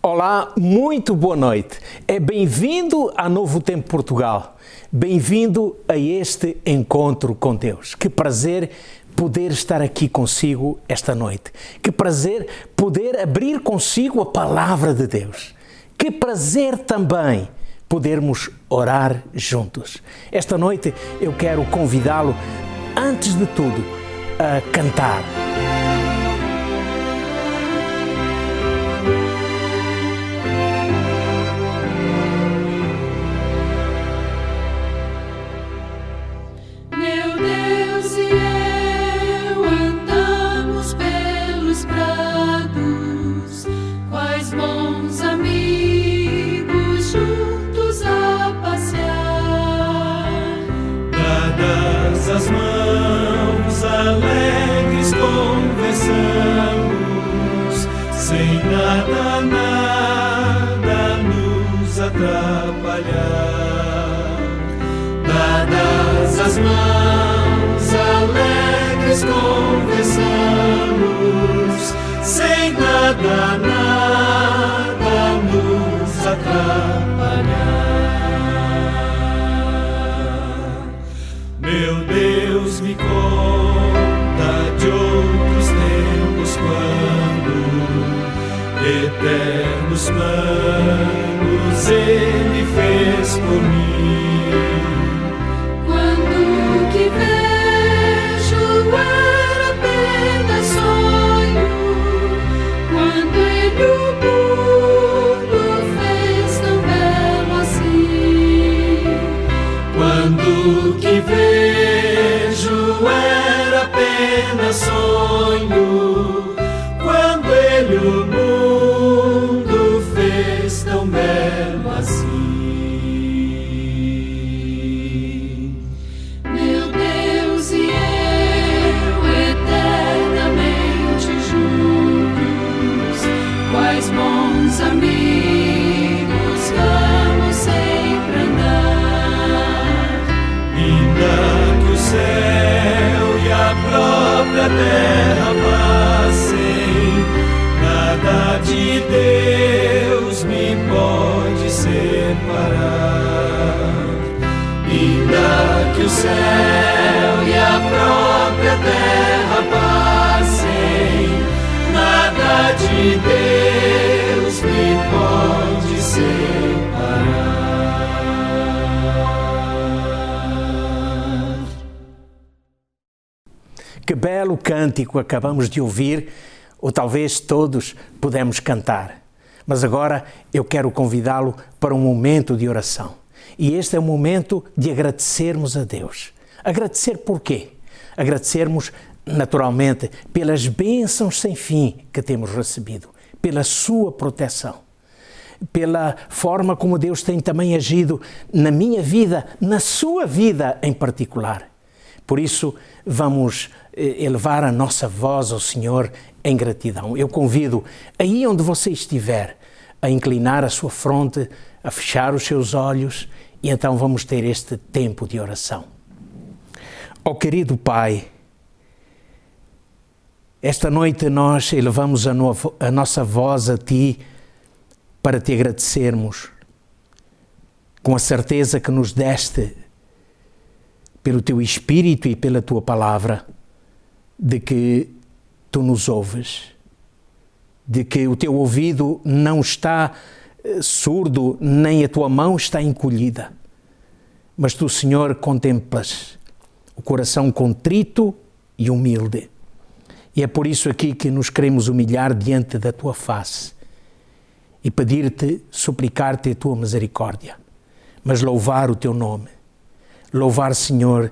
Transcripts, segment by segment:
Olá, muito boa noite. É bem-vindo a Novo Tempo Portugal. Bem-vindo a este encontro com Deus. Que prazer poder estar aqui consigo esta noite. Que prazer poder abrir consigo a palavra de Deus. Que prazer também podermos orar juntos. Esta noite eu quero convidá-lo, antes de tudo, a cantar. As mãos alegres conversamos, sem nada nos atrapalhar. Dadas as mãos alegres conversamos, sem nada nos atrapalhar. Meu Deus me conta de outros tempos, quando eternos planos Ele fez por mim. Quando o que vejo era apenas sonho, quando Ele o mundo fez tão belo assim. Quando o que vejo era apenas sonho, quando Ele o mundo fez tão belo assim. Meu Deus e eu eternamente juntos, quais bons amigos vamos sempre andar. Ainda que o céu e a própria terra passem, nada de Deus me pode separar. Ainda que o céu e a própria terra passem, nada de Deus me pode separar. Que belo cântico acabamos de ouvir, ou talvez todos pudemos cantar. Mas agora eu quero convidá-lo para um momento de oração. E este é o momento de agradecermos a Deus. Agradecer por quê? Agradecermos, naturalmente, pelas bênçãos sem fim que temos recebido, pela sua proteção, pela forma como Deus tem também agido na minha vida, na sua vida em particular. Por isso, vamos elevar a nossa voz ao Senhor em gratidão. Eu convido, aí onde você estiver, a inclinar a sua fronte, a fechar os seus olhos, e então vamos ter este tempo de oração. Ó querido Pai, esta noite nós elevamos a nossa voz a Ti para Te agradecermos, com a certeza que nos deste pelo Teu Espírito e pela Tua Palavra, de que Tu nos ouves, de que o Teu ouvido não está surdo, nem a Tua mão está encolhida, mas Tu, Senhor, contemplas o coração contrito e humilde. E é por isso aqui que nos queremos humilhar diante da Tua face e pedir-te, suplicar-te a Tua misericórdia, mas louvar o Teu nome. Louvar, Senhor,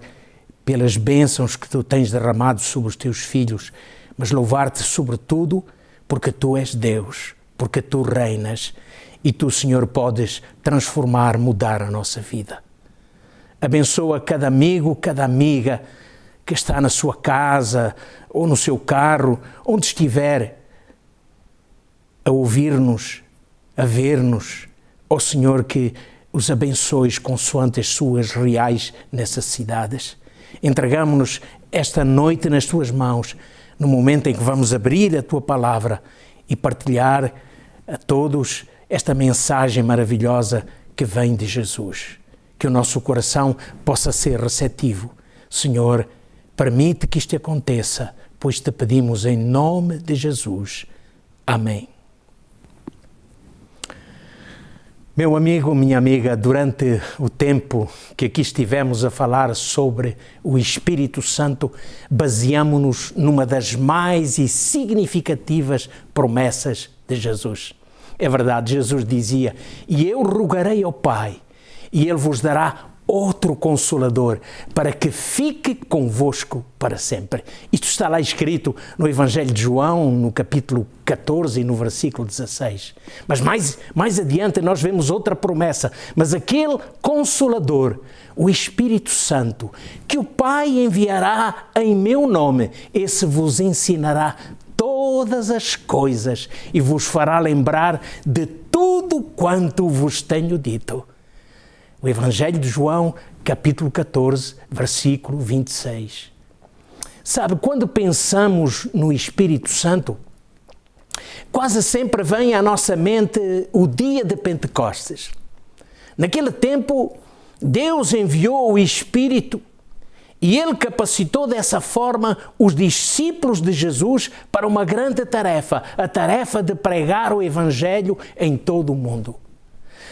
pelas bênçãos que Tu tens derramado sobre os Teus filhos, mas louvar-te sobretudo porque Tu és Deus, porque Tu reinas e Tu, Senhor, podes transformar, mudar a nossa vida. Abençoa cada amigo, cada amiga que está na sua casa ou no seu carro, onde estiver, a ouvir-nos, a ver-nos. Ó Senhor, que os abençoes consoante as suas reais necessidades. Entregamos-nos esta noite nas Tuas mãos, no momento em que vamos abrir a Tua Palavra e partilhar a todos esta mensagem maravilhosa que vem de Jesus. Que o nosso coração possa ser receptivo. Senhor, permite que isto aconteça, pois te pedimos em nome de Jesus. Amém. Meu amigo, minha amiga, durante o tempo que aqui estivemos a falar sobre o Espírito Santo, baseamo-nos numa das mais significativas promessas de Jesus. É verdade, Jesus dizia: "E eu rogarei ao Pai, e Ele vos dará outro Consolador, para que fique convosco para sempre." Isto está lá escrito no Evangelho de João, no capítulo 14 e no versículo 16. Mas mais adiante nós vemos outra promessa. "Mas aquele Consolador, o Espírito Santo, que o Pai enviará em meu nome, esse vos ensinará todas as coisas e vos fará lembrar de tudo quanto vos tenho dito." O Evangelho de João, capítulo 14, versículo 26. Sabe, quando pensamos no Espírito Santo, quase sempre vem à nossa mente o dia de Pentecostes. Naquele tempo, Deus enviou o Espírito e Ele capacitou dessa forma os discípulos de Jesus para uma grande tarefa, a tarefa de pregar o Evangelho em todo o mundo.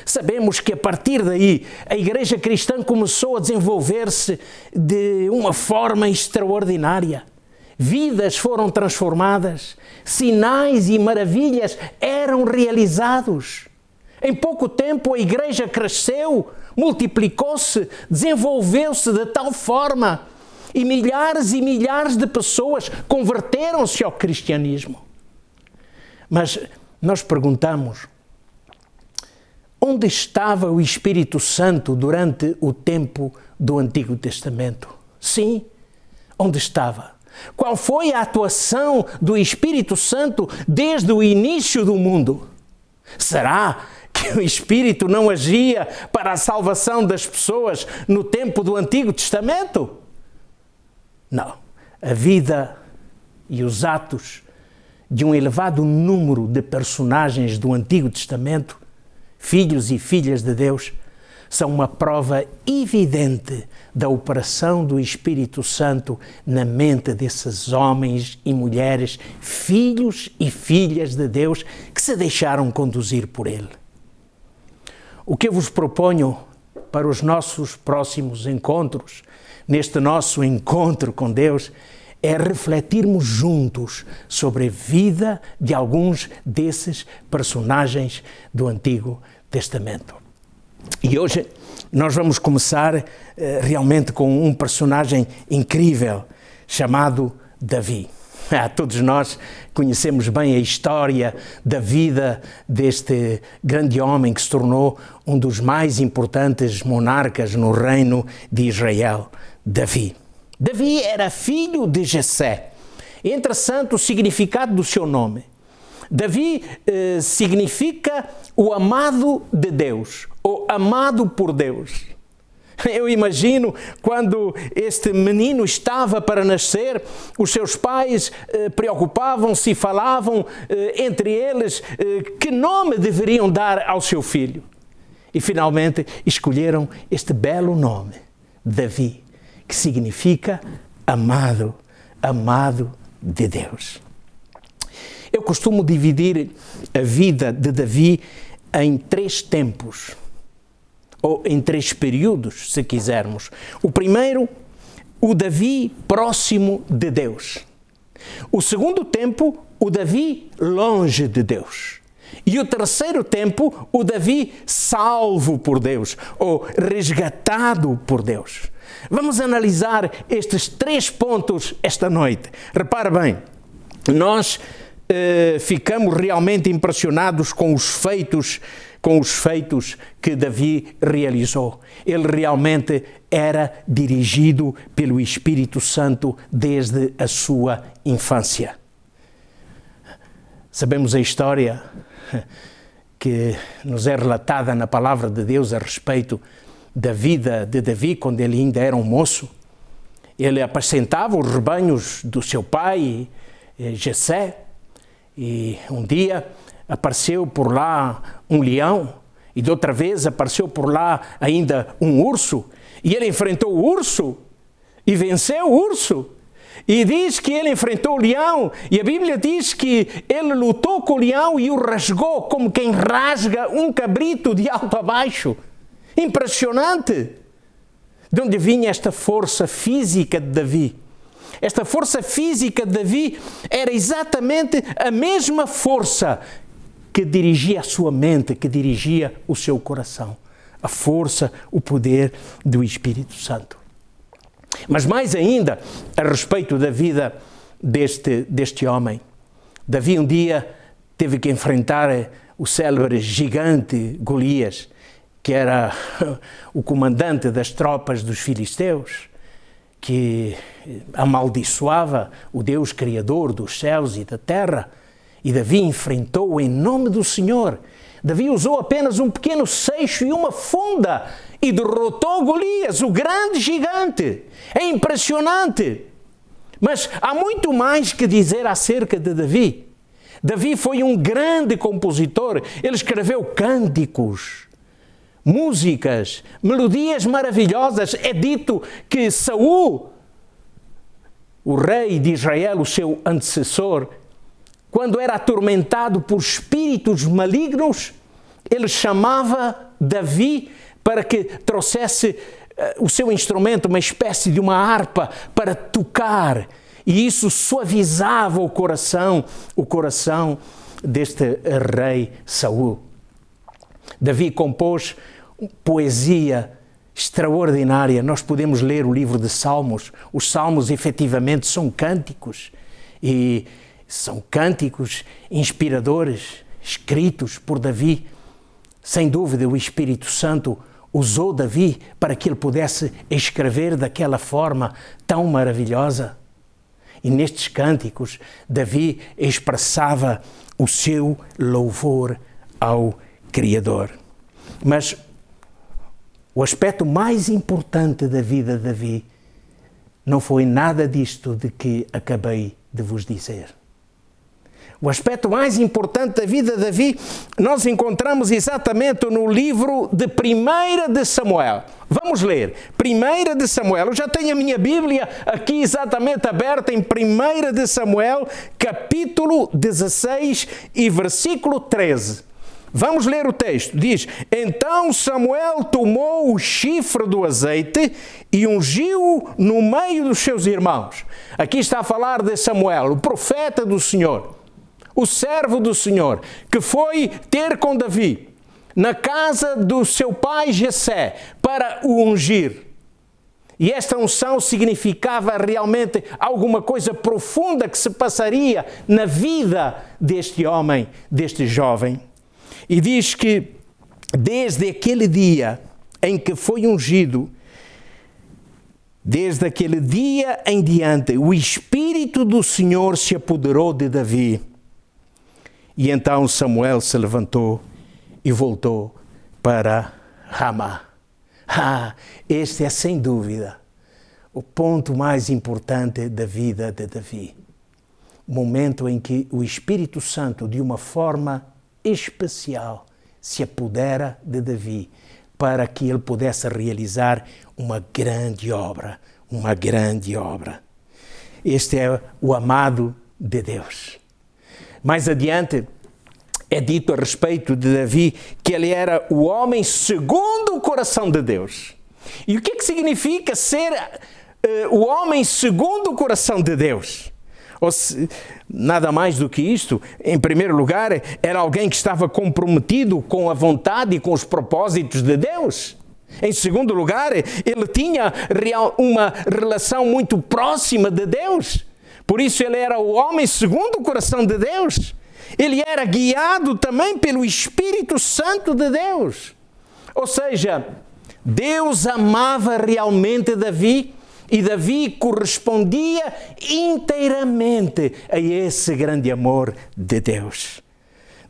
Sabemos que a partir daí a Igreja Cristã começou a desenvolver-se de uma forma extraordinária. Vidas foram transformadas, sinais e maravilhas eram realizados. Em pouco tempo a Igreja cresceu, multiplicou-se, desenvolveu-se de tal forma e milhares de pessoas converteram-se ao cristianismo. Mas nós perguntamos: onde estava o Espírito Santo durante o tempo do Antigo Testamento? Sim, onde estava? Qual foi a atuação do Espírito Santo desde o início do mundo? Será que o Espírito não agia para a salvação das pessoas no tempo do Antigo Testamento? Não. A vida e os atos de um elevado número de personagens do Antigo Testamento, filhos e filhas de Deus, são uma prova evidente da operação do Espírito Santo na mente desses homens e mulheres, filhos e filhas de Deus, que se deixaram conduzir por Ele. O que eu vos proponho para os nossos próximos encontros, neste nosso encontro com Deus, é refletirmos juntos sobre a vida de alguns desses personagens do Antigo Testamento. E hoje nós vamos começar realmente com um personagem incrível chamado Davi. Todos nós conhecemos bem a história da vida deste grande homem que se tornou um dos mais importantes monarcas no reino de Israel, Davi. Davi era filho de Jessé. É interessante o significado do seu nome. Davi significa o amado de Deus, ou amado por Deus. Eu imagino quando este menino estava para nascer, os seus pais preocupavam-se e falavam entre eles que nome deveriam dar ao seu filho. E finalmente escolheram este belo nome, Davi, que significa amado, amado de Deus. Eu costumo dividir a vida de Davi em 3 tempos, ou em 3 períodos, se quisermos. O primeiro, o Davi próximo de Deus. O segundo tempo, o Davi longe de Deus. E o terceiro tempo, o Davi salvo por Deus, ou resgatado por Deus. Vamos analisar estes 3 pontos esta noite. Repare bem, nós ficamos realmente impressionados com os feitos que Davi realizou. Ele realmente era dirigido pelo Espírito Santo desde a sua infância. Sabemos a história que nos é relatada na palavra de Deus a respeito da vida de Davi quando ele ainda era um moço. Ele apacentava os rebanhos do seu pai, Jessé, e um dia apareceu por lá um leão, e de outra vez apareceu por lá ainda um urso, e ele enfrentou o urso e venceu o urso. E diz que ele enfrentou o leão, e a Bíblia diz que ele lutou com o leão e o rasgou como quem rasga um cabrito de alto a baixo. Impressionante! De onde vinha esta força física de Davi? Esta força física de Davi era exatamente a mesma força que dirigia a sua mente, que dirigia o seu coração. A força, o poder do Espírito Santo. Mas mais ainda, a respeito da vida deste homem. Davi um dia teve que enfrentar o célebre gigante Golias, que era o comandante das tropas dos filisteus, que amaldiçoava o Deus Criador dos céus e da terra. E Davi enfrentou em nome do Senhor. Davi usou apenas um pequeno seixo e uma funda e derrotou Golias, o grande gigante. É impressionante. Mas há muito mais que dizer acerca de Davi. Davi foi um grande compositor. Ele escreveu cânticos, músicas, melodias maravilhosas. É dito que Saul, o rei de Israel, o seu antecessor, quando era atormentado por espíritos malignos, ele chamava Davi para que trouxesse o seu instrumento, uma espécie de uma harpa, para tocar. E isso suavizava o coração deste rei Saul. Davi compôs poesia extraordinária. Nós podemos ler o livro de Salmos. Os Salmos, efetivamente, são cânticos. E são cânticos inspiradores, escritos por Davi. Sem dúvida, o Espírito Santo usou Davi para que ele pudesse escrever daquela forma tão maravilhosa. E nestes cânticos, Davi expressava o seu louvor ao Criador. Mas o aspecto mais importante da vida de Davi não foi nada disto de que acabei de vos dizer. O aspecto mais importante da vida de Davi nós encontramos exatamente no livro de 1 de Samuel. Vamos ler 1 de Samuel. Eu já tenho a minha Bíblia aqui exatamente aberta em 1 de Samuel, capítulo 16 e versículo 13. Vamos ler o texto. Diz: Então Samuel tomou o chifre do azeite e ungiu-o no meio dos seus irmãos. Aqui está a falar de Samuel, o profeta do Senhor, o servo do Senhor, que foi ter com Davi na casa do seu pai Jessé para o ungir. E esta unção significava realmente alguma coisa profunda que se passaria na vida deste homem, deste jovem. E diz que desde aquele dia em que foi ungido, desde aquele dia em diante, o Espírito do Senhor se apoderou de Davi. E então Samuel se levantou e voltou para Ramá. Este é sem dúvida o ponto mais importante da vida de Davi. O momento em que o Espírito Santo, de uma forma especial, se apodera de Davi para que ele pudesse realizar uma grande obra. Este é o amado de Deus. Mais adiante, é dito a respeito de Davi que ele era o homem segundo o coração de Deus. E o que é que significa ser o homem segundo o coração de Deus? Nada mais do que isto. Em primeiro lugar, era alguém que estava comprometido com a vontade e com os propósitos de Deus. Em segundo lugar, ele tinha uma relação muito próxima de Deus. Por isso ele era o homem segundo o coração de Deus. Ele era guiado também pelo Espírito Santo de Deus. Ou seja, Deus amava realmente Davi e Davi correspondia inteiramente a esse grande amor de Deus.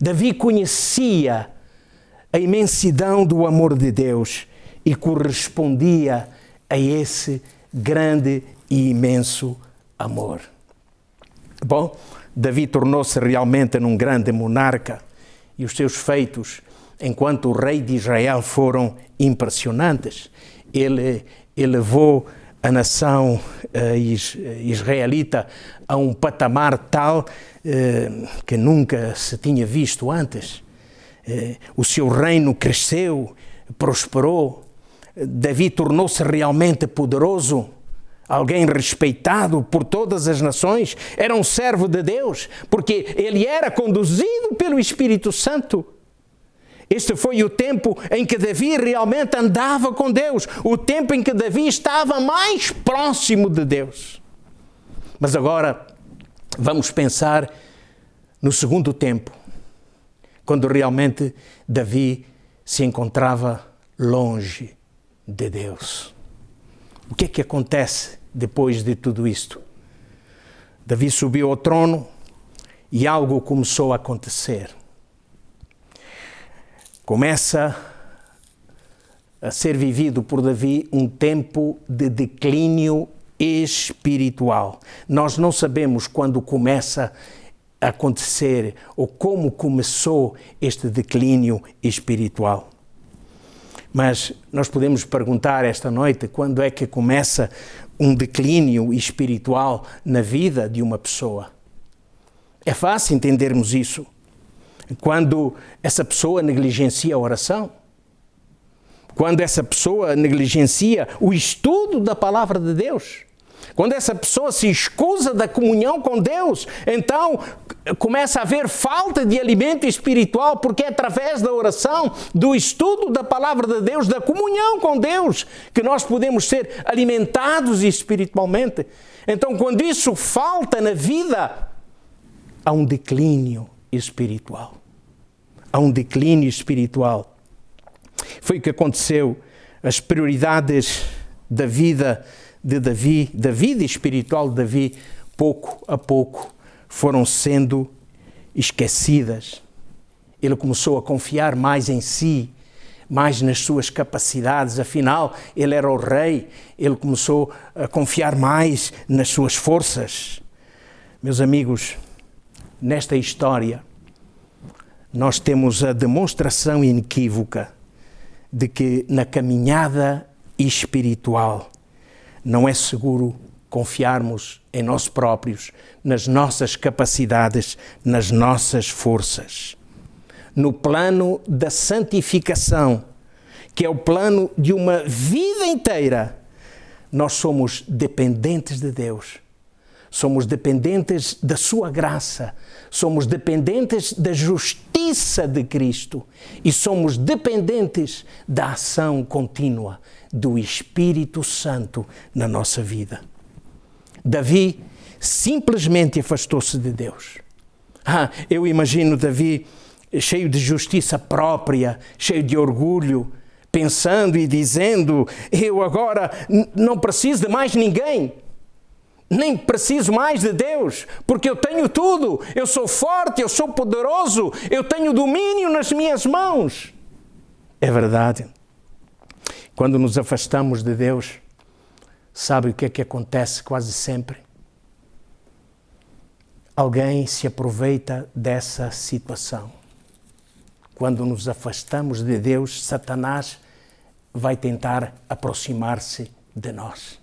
Davi conhecia a imensidão do amor de Deus e correspondia a esse grande e imenso amor. Bom, Davi tornou-se realmente num grande monarca e os seus feitos enquanto o rei de Israel foram impressionantes. Ele levou a nação israelita a um patamar tal que nunca se tinha visto antes. O seu reino cresceu, prosperou. Davi tornou-se realmente poderoso, alguém respeitado por todas as nações. Era um servo de Deus, porque ele era conduzido pelo Espírito Santo. Este foi o tempo em que Davi realmente andava com Deus, o tempo em que Davi estava mais próximo de Deus. Mas agora vamos pensar no segundo tempo, quando realmente Davi se encontrava longe de Deus. O que é que acontece depois de tudo isto? Davi subiu ao trono e algo começou a acontecer. Começa a ser vivido por Davi um tempo de declínio espiritual. Nós não sabemos quando começa a acontecer ou como começou este declínio espiritual. Mas nós podemos perguntar esta noite quando é que começa um declínio espiritual na vida de uma pessoa. É fácil entendermos isso. Quando essa pessoa negligencia a oração, quando essa pessoa negligencia o estudo da palavra de Deus, quando essa pessoa se escusa da comunhão com Deus, então começa a haver falta de alimento espiritual, porque é através da oração, do estudo da palavra de Deus, da comunhão com Deus, que nós podemos ser alimentados espiritualmente. Então, quando isso falta na vida, há um declínio espiritual. Há um declínio espiritual. Foi o que aconteceu. As prioridades da vida de Davi, da vida espiritual de Davi, pouco a pouco foram sendo esquecidas. Ele começou a confiar mais em si, mais nas suas capacidades. Afinal, ele era o rei. Ele começou a confiar mais nas suas forças. Meus amigos, nesta história, nós temos a demonstração inequívoca de que na caminhada espiritual não é seguro confiarmos em nós próprios, nas nossas capacidades, nas nossas forças. No plano da santificação, que é o plano de uma vida inteira, nós somos dependentes de Deus. Somos dependentes da sua graça, somos dependentes da justiça de Cristo e somos dependentes da ação contínua do Espírito Santo na nossa vida. Davi simplesmente afastou-se de Deus. Eu imagino Davi cheio de justiça própria, cheio de orgulho, pensando e dizendo: eu agora não preciso de mais ninguém. Nem preciso mais de Deus, porque eu tenho tudo. Eu sou forte, eu sou poderoso, eu tenho domínio nas minhas mãos. É verdade. Quando nos afastamos de Deus, sabe o que é que acontece quase sempre? Alguém se aproveita dessa situação. Quando nos afastamos de Deus, Satanás vai tentar aproximar-se de nós.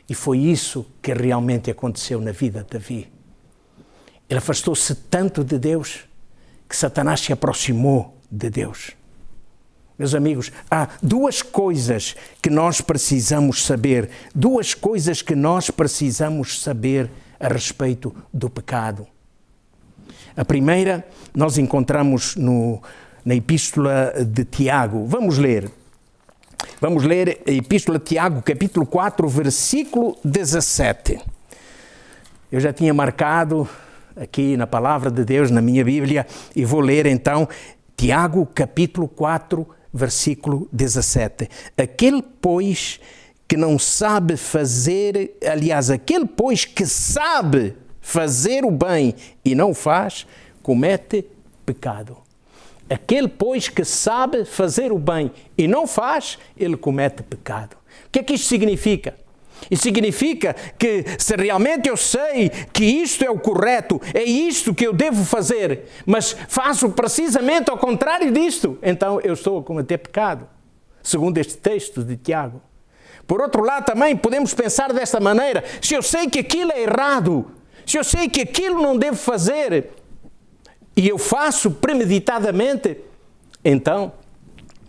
E foi isso que realmente aconteceu na vida de Davi. Ele afastou-se tanto de Deus que Satanás se aproximou de Deus. Meus amigos, há duas coisas que nós precisamos saber, duas coisas que nós precisamos saber a respeito do pecado. A primeira nós encontramos na Epístola de Tiago. Vamos ler a Epístola de Tiago, capítulo 4, versículo 17. Eu já tinha marcado aqui na Palavra de Deus, na minha Bíblia, e vou ler então Tiago, capítulo 4, versículo 17. Aquele, pois, que não sabe fazer, aquele, pois, que sabe fazer o bem e não faz, comete pecado. Aquele, pois, que sabe fazer o bem e não faz, ele comete pecado. O que é que isto significa? E significa que se realmente eu sei que isto é o correto, é isto que eu devo fazer, mas faço precisamente ao contrário disto, então eu estou a cometer pecado, segundo este texto de Tiago. Por outro lado também podemos pensar desta maneira: se eu sei que aquilo é errado, se eu sei que aquilo não devo fazer, e eu faço premeditadamente, então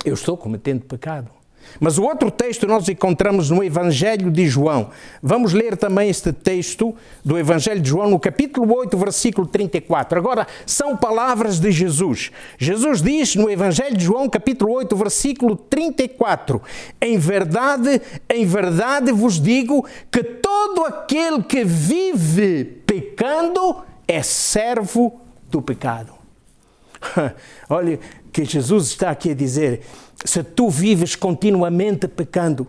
eu estou cometendo pecado. Mas o outro texto nós encontramos no Evangelho de João. Vamos ler também este texto do Evangelho de João no capítulo 8, versículo 34. Agora, são palavras de Jesus. Jesus diz no Evangelho de João, capítulo 8, versículo 34: em verdade vos digo que todo aquele que vive pecando é servo do pecado. Olha que Jesus está aqui a dizer: se tu vives continuamente pecando,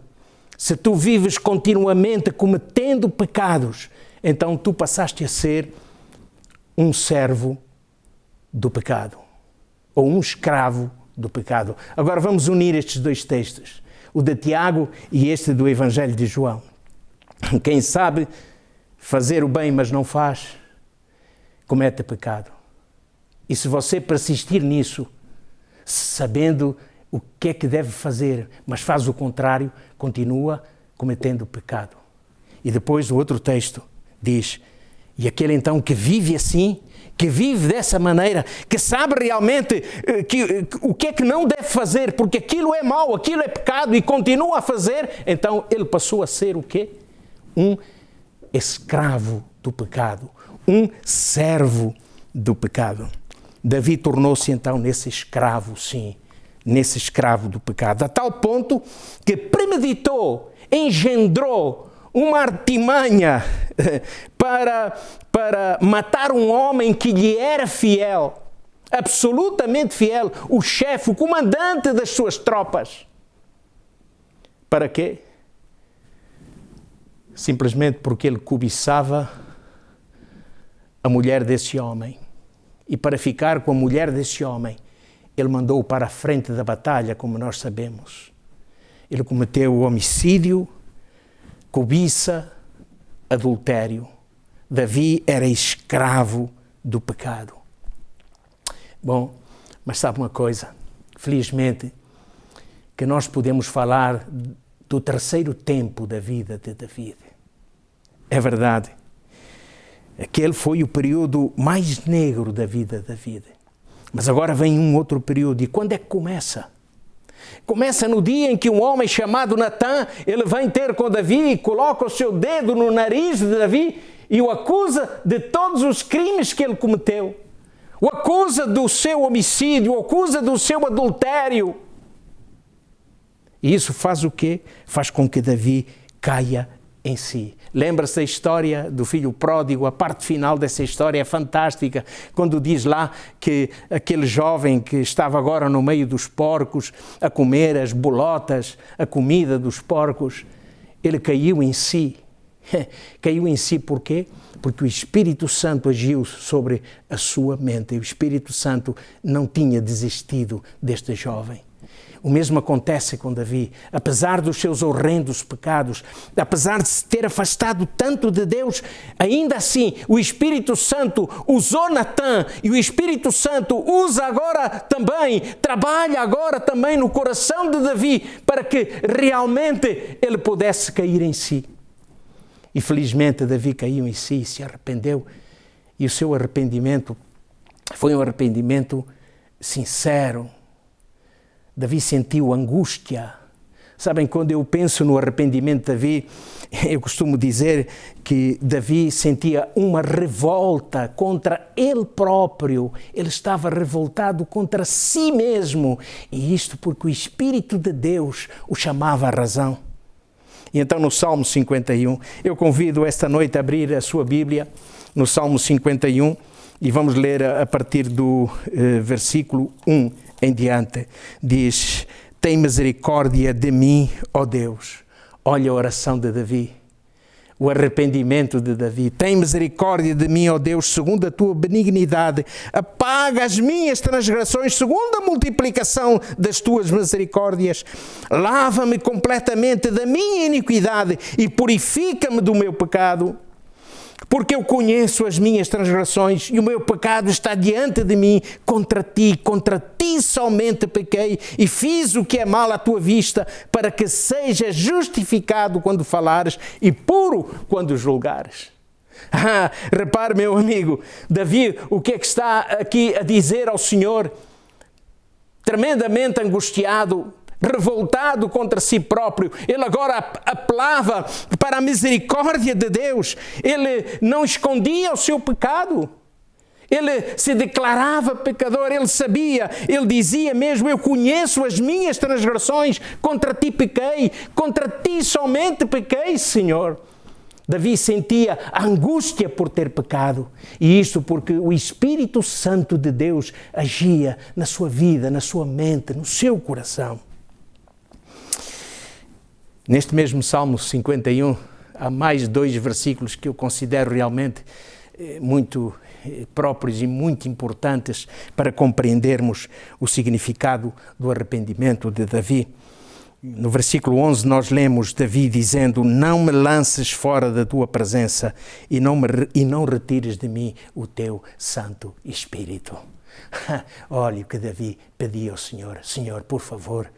se tu vives continuamente cometendo pecados, então tu passaste a ser um servo do pecado, ou um escravo do pecado. Agora vamos unir estes dois textos, o de Tiago e este do Evangelho de João. Quem sabe fazer o bem, mas não faz, comete pecado. E se você persistir nisso, sabendo o que é que deve fazer, mas faz o contrário, continua cometendo pecado. E depois o outro texto diz: e aquele então que vive assim, que vive dessa maneira, que sabe realmente o que é que não deve fazer, porque aquilo é mau, aquilo é pecado, e continua a fazer, então ele passou a ser o quê? Um escravo do pecado, um servo do pecado. Davi tornou-se então nesse escravo, sim, nesse escravo do pecado, a tal ponto que premeditou, engendrou uma artimanha para matar um homem que lhe era fiel, absolutamente fiel, o chefe, o comandante das suas tropas. Para quê? Simplesmente porque ele cobiçava a mulher desse homem. E para ficar com a mulher desse homem, ele mandou-o para a frente da batalha, como nós sabemos. Ele cometeu homicídio, cobiça, adultério. Davi era escravo do pecado. Bom, mas sabe uma coisa? Felizmente, que nós podemos falar do terceiro tempo da vida de Davi. É verdade. Aquele foi o período mais negro da vida de Davi. Mas agora vem um outro período. E quando é que começa? Começa no dia em que um homem chamado Natã, ele vem ter com Davi e coloca o seu dedo no nariz de Davi e o acusa de todos os crimes que ele cometeu. O acusa do seu homicídio, o acusa do seu adultério. E isso faz o quê? Faz com que Davi caia em si. Lembra-se da história do filho pródigo? A parte final dessa história é fantástica, quando diz lá que aquele jovem que estava agora no meio dos porcos, a comer as bolotas, a comida dos porcos, ele caiu em si. Caiu em si por quê? Porque o Espírito Santo agiu sobre a sua mente. E o Espírito Santo não tinha desistido deste jovem. O mesmo acontece com Davi. Apesar dos seus horrendos pecados, apesar de se ter afastado tanto de Deus, ainda assim o Espírito Santo usou Natã e o Espírito Santo usa agora também, trabalha agora também no coração de Davi para que realmente ele pudesse cair em si. E felizmente Davi caiu em si, se arrependeu, e o seu arrependimento foi um arrependimento sincero. Davi sentiu angústia. Sabem, quando eu penso no arrependimento de Davi, eu costumo dizer que Davi sentia uma revolta contra ele próprio. Ele estava revoltado contra si mesmo. E isto porque o Espírito de Deus o chamava à razão. E então no Salmo 51, eu convido esta noite a abrir a sua Bíblia, no Salmo 51, e vamos ler a partir do versículo 1 em diante. Diz: tem misericórdia de mim, ó Deus. Olha a oração de Davi. o arrependimento de Davi. Tem misericórdia de mim, ó Deus, segundo a tua benignidade. Apaga as minhas transgressões, segundo a multiplicação das tuas misericórdias. Lava-me completamente da minha iniquidade e purifica-me do meu pecado. Porque eu conheço as minhas transgressões e o meu pecado está diante de mim. Contra ti somente pequei e fiz o que é mal à tua vista, para que sejas justificado quando falares e puro quando julgares. Repare, meu amigo, Davi, o que é que está aqui a dizer ao Senhor? Tremendamente angustiado, revoltado contra si próprio, ele agora apelava para a misericórdia de Deus. Ele não escondia o seu pecado. Ele se declarava pecador, ele sabia, ele dizia mesmo: eu conheço as minhas transgressões, contra ti pequei, contra ti somente pequei, Senhor. Davi sentia angústia por ter pecado, e isto porque o Espírito Santo de Deus agia na sua vida, na sua mente, no seu coração. Neste mesmo Salmo 51, há mais 2 versículos que eu considero realmente muito próprios e muito importantes para compreendermos o significado do arrependimento de Davi. No versículo 11 nós lemos Davi dizendo: não me lances fora da tua presença e não retires de mim o teu Santo Espírito. Olha o que Davi pedia ao Senhor: Senhor, por favor,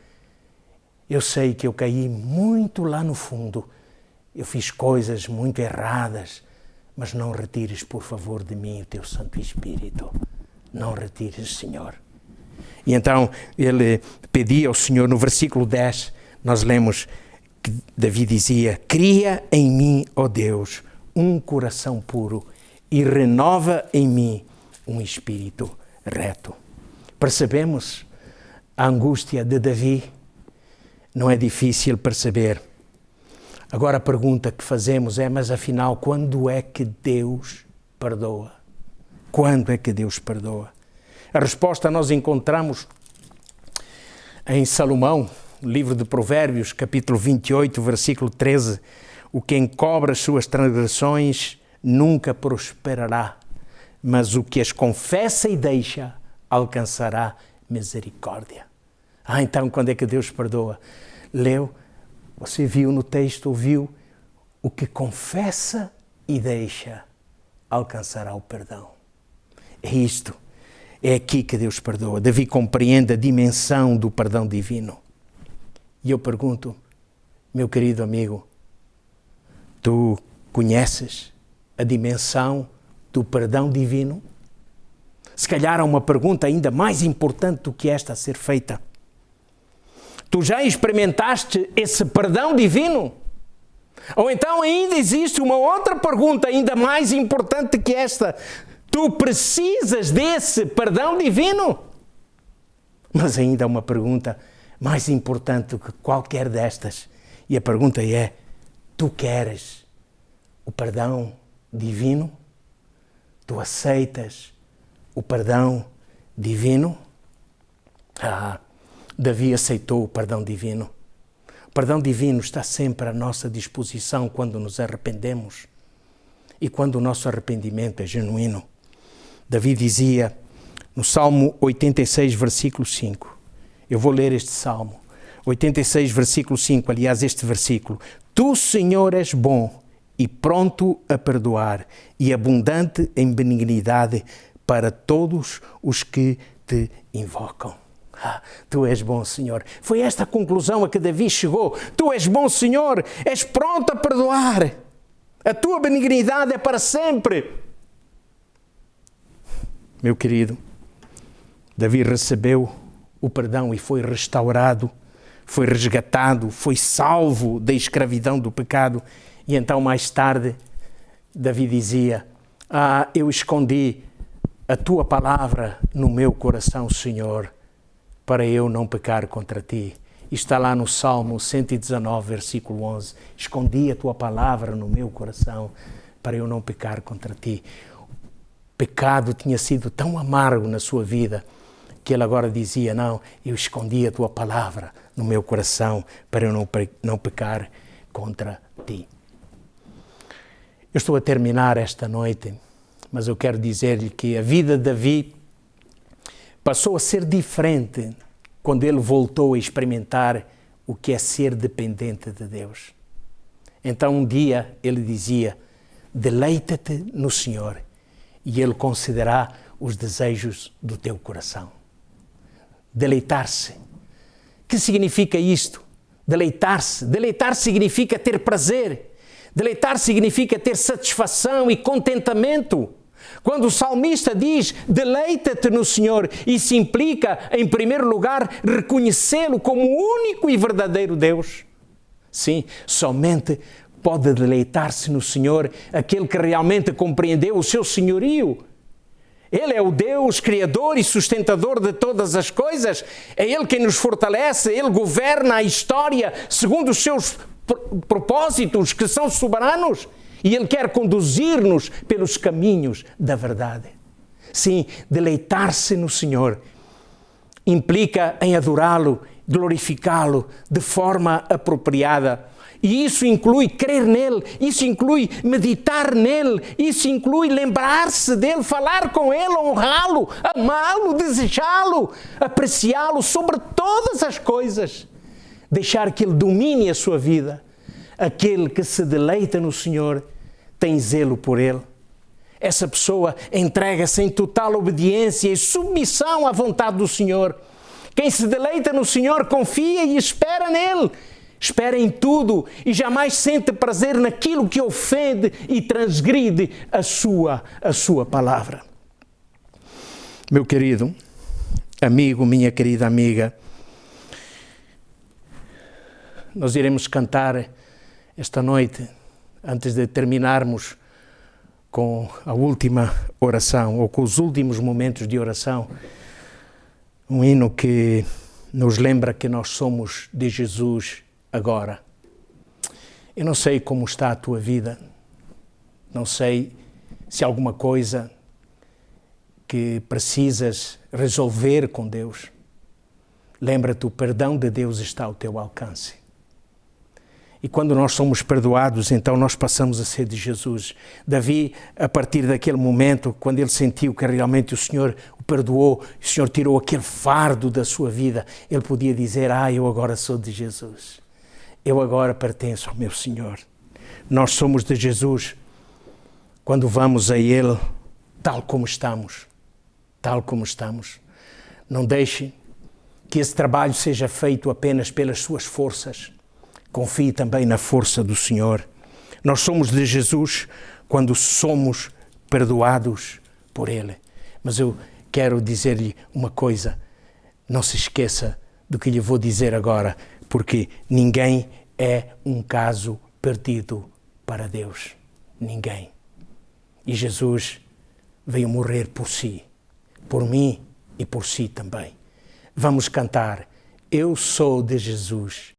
eu sei que eu caí muito lá no fundo, eu fiz coisas muito erradas, mas não retires, por favor, de mim o teu Santo Espírito. Não retires, Senhor. E então ele pedia ao Senhor. No versículo 10, nós lemos que Davi dizia: cria em mim, ó Deus, um coração puro e renova em mim um espírito reto. Percebemos a angústia de Davi? Não é difícil perceber. Agora a pergunta que fazemos é: mas afinal, quando é que Deus perdoa? Quando é que Deus perdoa? A resposta nós encontramos em Salomão, livro de Provérbios, capítulo 28, versículo 13. O que encobre as suas transgressões nunca prosperará, mas o que as confessa e deixa alcançará misericórdia. Então quando é que Deus perdoa? Leu, você viu no texto, ouviu: o que confessa e deixa alcançará o perdão. É isto, é aqui que Deus perdoa. Davi compreende a dimensão do perdão divino. E eu pergunto, meu querido amigo, tu conheces a dimensão do perdão divino? Se calhar há uma pergunta ainda mais importante do que esta a ser feita. Tu já experimentaste esse perdão divino? Ou então ainda existe uma outra pergunta ainda mais importante que esta: tu precisas desse perdão divino? Mas ainda há uma pergunta mais importante do que qualquer destas. E a pergunta é: tu queres o perdão divino? Tu aceitas o perdão divino? Davi aceitou o perdão divino. O perdão divino está sempre à nossa disposição quando nos arrependemos e quando o nosso arrependimento é genuíno. Davi dizia no Salmo 86, versículo 5. Eu vou ler este Salmo. 86, versículo 5, aliás, este versículo. Tu, Senhor, és bom e pronto a perdoar e abundante em benignidade para todos os que te invocam. Tu és bom, Senhor. Foi esta a conclusão a que Davi chegou. Tu és bom, Senhor, és pronto a perdoar. A tua benignidade é para sempre. Meu querido, Davi recebeu o perdão e foi restaurado, foi resgatado, foi salvo da escravidão do pecado. E então mais tarde, Davi dizia: eu escondi a tua palavra no meu coração, Senhor, para eu não pecar contra ti. Está lá no Salmo 119, versículo 11. Escondi a tua palavra no meu coração para eu não pecar contra ti. O pecado tinha sido tão amargo na sua vida que ele agora dizia: não, eu escondi a tua palavra no meu coração para eu não pecar contra ti. Eu estou a terminar esta noite, mas eu quero dizer-lhe que a vida de Davi passou a ser diferente quando ele voltou a experimentar o que é ser dependente de Deus. Então um dia ele dizia: deleita-te no Senhor e Ele concederá os desejos do teu coração. Deleitar-se. Que significa isto? Deleitar-se. Deleitar significa ter prazer. Deleitar significa ter satisfação e contentamento. Quando o salmista diz, deleita-te no Senhor, isso implica, em primeiro lugar, reconhecê-lo como o único e verdadeiro Deus. Sim, somente pode deleitar-se no Senhor aquele que realmente compreendeu o seu senhorio. Ele é o Deus criador e sustentador de todas as coisas. É Ele quem nos fortalece, Ele governa a história segundo os seus propósitos que são soberanos. E Ele quer conduzir-nos pelos caminhos da verdade. Sim, deleitar-se no Senhor implica em adorá-lo, glorificá-lo de forma apropriada. E isso inclui crer nele, isso inclui meditar nele, isso inclui lembrar-se dele, falar com ele, honrá-lo, amá-lo, desejá-lo, apreciá-lo sobre todas as coisas. Deixar que ele domine a sua vida. Aquele que se deleita no Senhor tem zelo por ele. Essa pessoa entrega-se em total obediência e submissão à vontade do Senhor. Quem se deleita no Senhor confia e espera nele. Espera em tudo e jamais sente prazer naquilo que ofende e transgride a sua palavra. Meu querido amigo, minha querida amiga, nós iremos cantar esta noite, antes de terminarmos com a última oração, ou com os últimos momentos de oração, um hino que nos lembra que nós somos de Jesus agora. Eu não sei como está a tua vida, não sei se há alguma coisa que precisas resolver com Deus. Lembra-te, o perdão de Deus está ao teu alcance. E quando nós somos perdoados, então nós passamos a ser de Jesus. Davi, a partir daquele momento, quando ele sentiu que realmente o Senhor o perdoou, o Senhor tirou aquele fardo da sua vida, ele podia dizer, eu agora sou de Jesus. Eu agora pertenço ao meu Senhor. Nós somos de Jesus quando vamos a Ele tal como estamos. Tal como estamos. Não deixe que esse trabalho seja feito apenas pelas suas forças. Confie também na força do Senhor. Nós somos de Jesus quando somos perdoados por Ele. Mas eu quero dizer-lhe uma coisa. Não se esqueça do que lhe vou dizer agora, porque ninguém é um caso perdido para Deus. Ninguém. E Jesus veio morrer por si, por mim e por si também. Vamos cantar, eu sou de Jesus.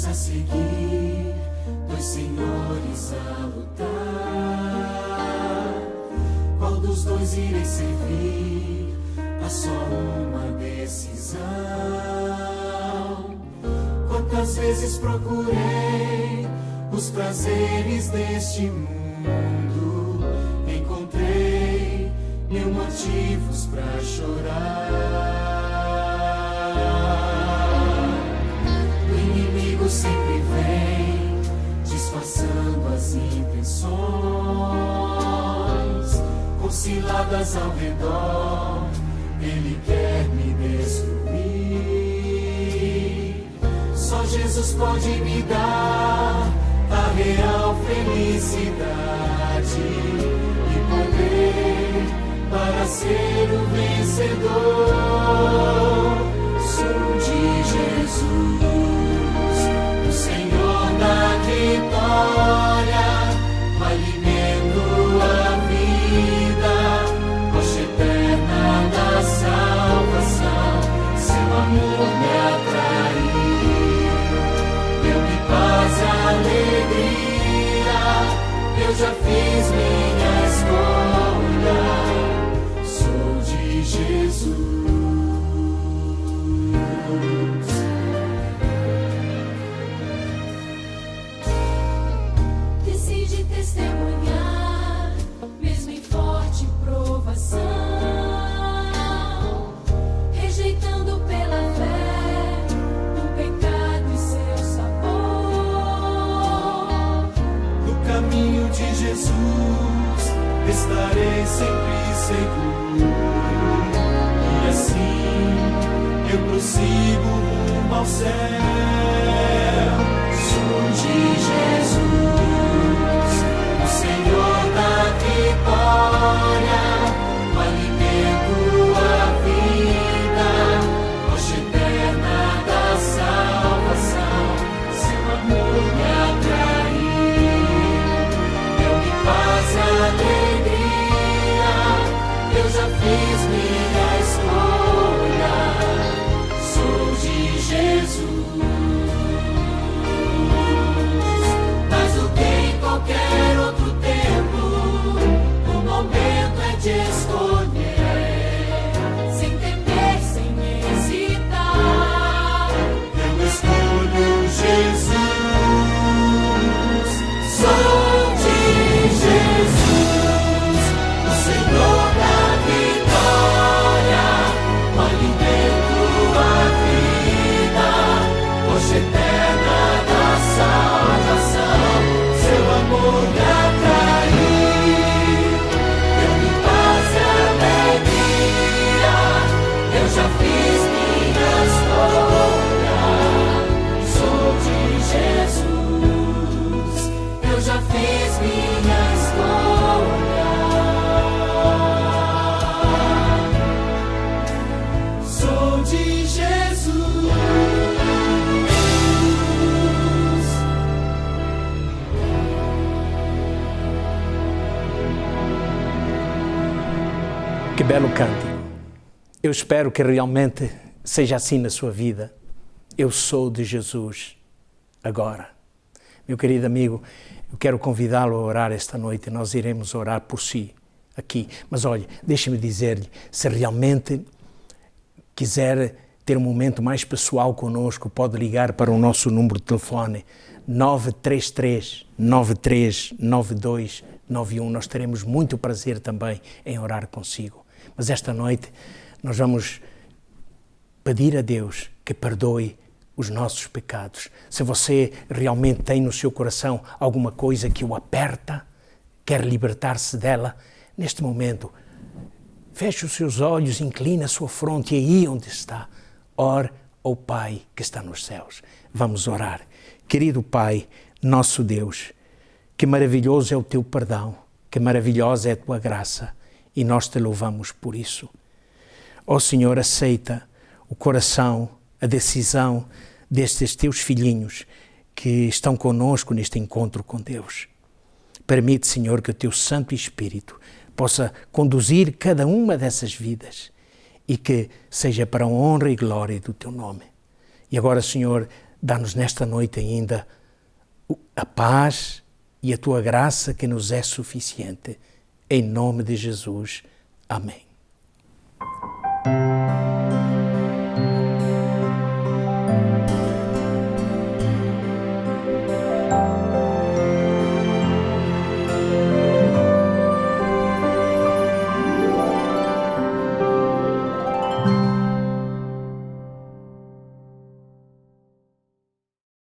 A seguir, dois senhores a lutar. Qual dos dois irei servir? Há só uma decisão. Quantas vezes procurei os prazeres deste mundo, encontrei mil motivos pra chorar. Sempre vem disfarçando as intenções, com ciladas ao redor, ele quer me destruir. Só Jesus pode me dar a real felicidade e poder para ser o vencedor. Sou de Jesus, da vitória, o alimento, a vida, rocha eterna da salvação, seu amor me atraiu. Jesus, estarei sempre seguro. E assim eu prossigo rumo ao céu. Sou de Jesus, o Senhor da vitória, o alimento, a vida, rocha eterna da salvação. Seu amor me atraiu, deu-me paz e alegria. Eu já fiz minha escolha, sou de Jesus. Mais do que em qualquer outro tempo, o momento é de escolher, sem temer, sem hesitar. Eu escolho Jesus, sou de Jesus, o Senhor da vitória, o alimento, a vida, rocha eterna da salvação. Seu amor me atraiu, deu-me paz e alegria. Eu já fiz minha escolha, sou de Jesus. Eu já fiz minha escolha, sou de Jesus. Que belo cântico. Eu espero que realmente seja assim na sua vida. Eu sou de Jesus agora. Meu querido amigo, eu quero convidá-lo a orar esta noite. Nós iremos orar por si aqui. Mas olhe, deixe-me dizer-lhe, se realmente quiser ter um momento mais pessoal conosco, pode ligar para o nosso número de telefone 933 93 92 91. Nós teremos muito prazer também em orar consigo. Mas esta noite nós vamos pedir a Deus que perdoe os nossos pecados. Se você realmente tem no seu coração alguma coisa que o aperta, quer libertar-se dela, neste momento, feche os seus olhos, inclina a sua fronte e aí onde está, ore ao Pai que está nos céus. Vamos orar. Querido Pai, nosso Deus, que maravilhoso é o teu perdão, que maravilhosa é a tua graça e nós te louvamos por isso. Ó Senhor, aceita o coração, a decisão destes teus filhinhos que estão conosco neste encontro com Deus. Permite, Senhor, que o teu Santo Espírito possa conduzir cada uma dessas vidas e que seja para a honra e glória do teu nome. E agora, Senhor, dá-nos nesta noite ainda a paz e a tua graça que nos é suficiente. Em nome de Jesus. Amém.